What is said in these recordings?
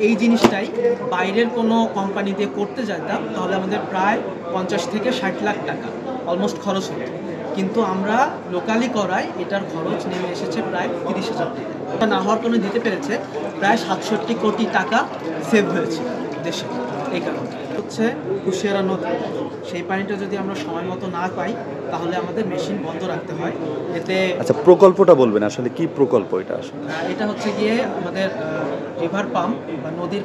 এই জিনিসটাই বাইরের কোনো কোম্পানি দিয়ে করতে যেতাম তাহলে আমাদের প্রায় 50 থেকে 60 লাখ টাকা অলমোস্ট খরচ হতো, কিন্তু আমরা লোকালি করায় এটার খরচ নেমে এসেছে প্রায় 30,000 টাকা। এটা না হওয়ার কারণে দিতে পেরেছে প্রায় 67 কোটি টাকা সেভ হয়েছে দেশে। এই কারণে হচ্ছে কুশিয়ারা নদী, সেই পানিটা যদি আমরা সময় মতো না পাই তাহলে আমাদের মেশিন বন্ধ রাখতে হয়। এতে আচ্ছা, প্রকল্পটা বলবেন আসলে কি প্রকল্প এটা আসলে? এটা হচ্ছে গিয়ে আমাদের রিভার পাম্প বা নদীর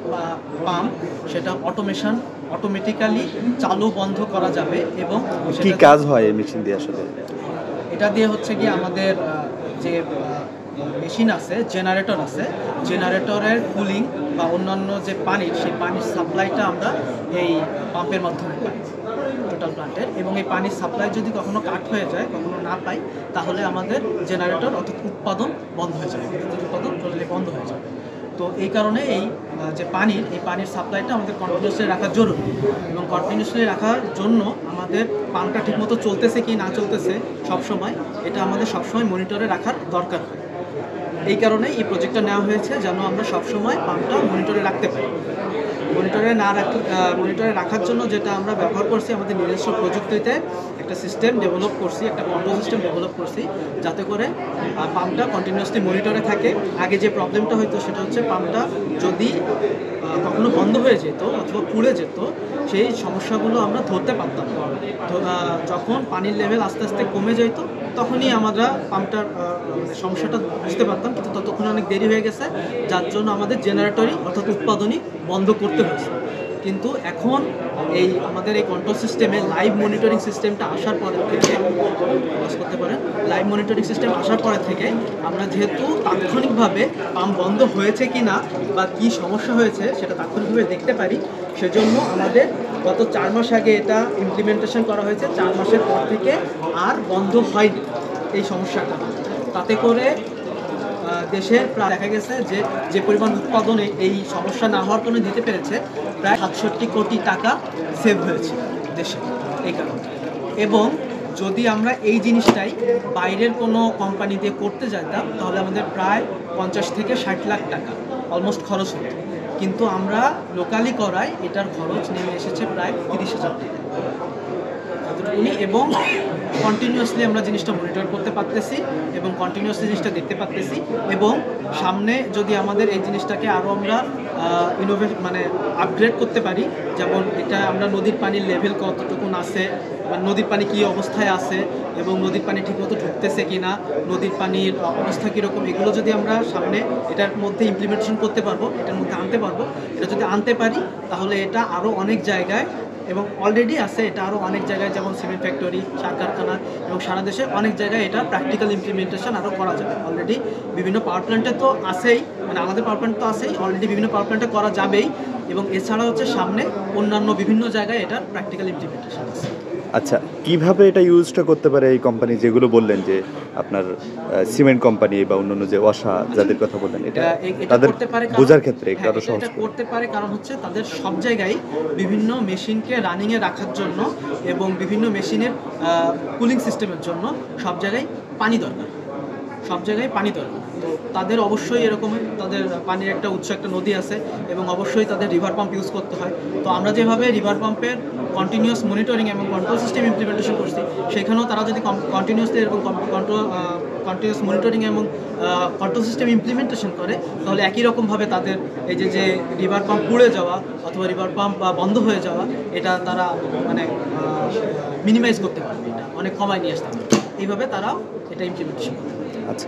পাম্প, সেটা অটোমেটিক্যালি চালু বন্ধ করা যাবে। এবং কি কাজ হয় এই মেশিন দিয়ে আসলে? এটা দিয়ে হচ্ছে গিয়ে আমাদের যে মেশিন আছে, জেনারেটর আছে, জেনারেটরের কুলিং বা অন্যান্য যে পানির, সেই পানির সাপ্লাইটা আমরা এই পাম্পের মাধ্যমে পাই টোটাল প্লান্টের। এবং এই পানির সাপ্লাই যদি কখনো কাট হয়ে যায়, কখনো না পাই, তাহলে আমাদের জেনারেটর অর্থাৎ উৎপাদন বন্ধ হয়ে যাবে, উৎপাদন টোটালি বন্ধ হয়ে যাবে। তো এই কারণে এই পানির সাপ্লাইটা আমাদের কন্টিনিউসলি রাখা জরুরি। এবং কন্টিনিউসলি রাখার জন্য আমাদের পাম্পটা ঠিকমতো চলতেছে কি না চলতেছে সবসময়, এটা আমাদের সবসময় মনিটরে রাখার দরকার হয়। এই কারণে এই প্রজেক্টটা নেওয়া হয়েছে, যেন আমরা সবসময় পাম্পটা মনিটরে রাখতে পারি। মনিটরে রাখার জন্য যেটা আমরা ব্যবহার করছি, আমাদের নিজস্ব প্রযুক্তিতে একটা সিস্টেম ডেভেলপ করছি, একটা কন্ট্রোল সিস্টেম ডেভেলপ করছি, যাতে করে পাম্পটা কন্টিনিউয়াসলি মনিটরে থাকে। আগে যে প্রবলেমটা হতো সেটা হচ্ছে পাম্পটা যদি কখনো বন্ধ হয়ে যেত অথবা পুড়ে যেত, সেই সমস্যাগুলো আমরা ধরতে পারতাম না। যখন পানির লেভেল আস্তে আস্তে কমে যেত তখনই আমরা পাম্পটার সমস্যাটা বুঝতে পারতাম, কিন্তু ততক্ষণ অনেক দেরি হয়ে গেছে, যার জন্য আমাদের জেনারেটরই অর্থাৎ উৎপাদনই বন্ধ করতে হয়েছে। কিন্তু এখন আমাদের এই কন্ট্রোল সিস্টেমে লাইভ মনিটরিং সিস্টেমটা আসার পরের থেকে আমরা যেহেতু তাৎক্ষণিকভাবে পাম্প বন্ধ হয়েছে কি না বা কী সমস্যা হয়েছে সেটা তাৎক্ষণিকভাবে দেখতে পারি, সেজন্য আমাদের গত 4 মাস আগে এটা ইমপ্লিমেন্টেশন করা হয়েছে। 4 মাসের পর থেকে আর বন্ধ হয়নি এই সমস্যাটা। তাতে করে দেশের প্রায় দেখা গেছে যে পরিমাণ উৎপাদনে এই সমস্যা না হওয়ার কারণে দিতে পেরেছে প্রায় 67 কোটি টাকা সেভ হয়েছে দেশে। এই কারণে এবং যদি আমরা এই জিনিসটাই বাইরের কোনো কোম্পানি দিয়ে করতে যেতাম তাহলে আমাদের প্রায় 50 থেকে 60 লাখ টাকা অলমোস্ট খরচ হতো, কিন্তু আমরা লোকালি করায় এটার খরচ নেমে এসেছে প্রায় 30,000 টাকা এতটুকুনি। এবং কন্টিনিউয়াসলি আমরা জিনিসটা মনিটর করতে পারতেছি এবং কন্টিনিউয়াসলি জিনিসটা দেখতে পারতেছি। এবং সামনে যদি আমাদের এই জিনিসটাকে আরও আমরা আপগ্রেড করতে পারি, যেমন এটা আমরা নদীর পানির লেভেল কতটুকুন আছে বা নদীর পানি কী অবস্থায় আছে এবং নদীর পানি ঠিকমতো ঢুকতেছে কি না, নদীর পানির অবস্থা কীরকম, এগুলো যদি আমরা সামনে এটার মধ্যে ইমপ্লিমেন্টেশন করতে পারবো, এটার মধ্যে আনতে পারবো, এটা যদি আনতে পারি তাহলে এটা আরও অনেক জায়গায়, এবং অলরেডি আছে এটা আরও অনেক জায়গায়, যেমন সিমেন্ট ফ্যাক্টরি, সার কারখানা এবং সারা দেশে অনেক জায়গায় এটা প্র্যাকটিক্যাল ইমপ্লিমেন্টেশন আরও করা যাবে। অলরেডি বিভিন্ন পাওয়ার প্ল্যান্টে তো আছেই, আমাদের পাওয়ার প্ল্যান্ট তো আছেই, অলরেডি বিভিন্ন পাওয়ার প্ল্যান্টে করা যাবেই। এবং এছাড়া হচ্ছে সামনে অন্যান্য বিভিন্ন জায়গায় এটা প্র্যাকটিক্যাল ইমপ্লিমেন্টেশন আছে। আচ্ছা, কিভাবে এটা ইউজটা করতে পারে এই কোম্পানি যেগুলো বললেন, যে আপনার সিমেন্ট কোম্পানি বা অন্যান্য যে ওয়াসা যাদের কথা বললেন, এটা তাদের বোঝার ক্ষেত্রে আরো সহজ করতে পারে? কারণ হচ্ছে তাদের সব জায়গায় বিভিন্ন মেশিনকে রানিংয়ে রাখার জন্য এবং বিভিন্ন মেশিনের কুলিং সিস্টেমের জন্য সব জায়গায় পানি দরকার, তো তাদের অবশ্যই এরকম তাদের পানির একটা উৎস, একটা নদী আছে এবং অবশ্যই তাদের রিভার পাম্প ইউজ করতে হয়। তো আমরা যেভাবে রিভার পাম্পের কন্টিনিউয়াস মনিটরিং এবং কন্ট্রোল সিস্টেম ইমপ্লিমেন্টেশন করছি, সেখানেও তারা যদি কন্টিনিউয়াসলি এরকম কন্টিনিউয়াস মনিটরিং এবং কন্ট্রোল সিস্টেম ইমপ্লিমেন্টেশন করে, তাহলে একই রকমভাবে তাদের এই যে রিভার পাম্প পুড়ে যাওয়া অথবা রিভার পাম্প বন্ধ হয়ে যাওয়া, এটা তারা মিনিমাইজ করতে পারবে, এটা অনেক কমায় নিয়ে আসতে পারবে। এইভাবে তারাও এটা ইমপ্লিমেন্টেশন করতে পারবে। আচ্ছা।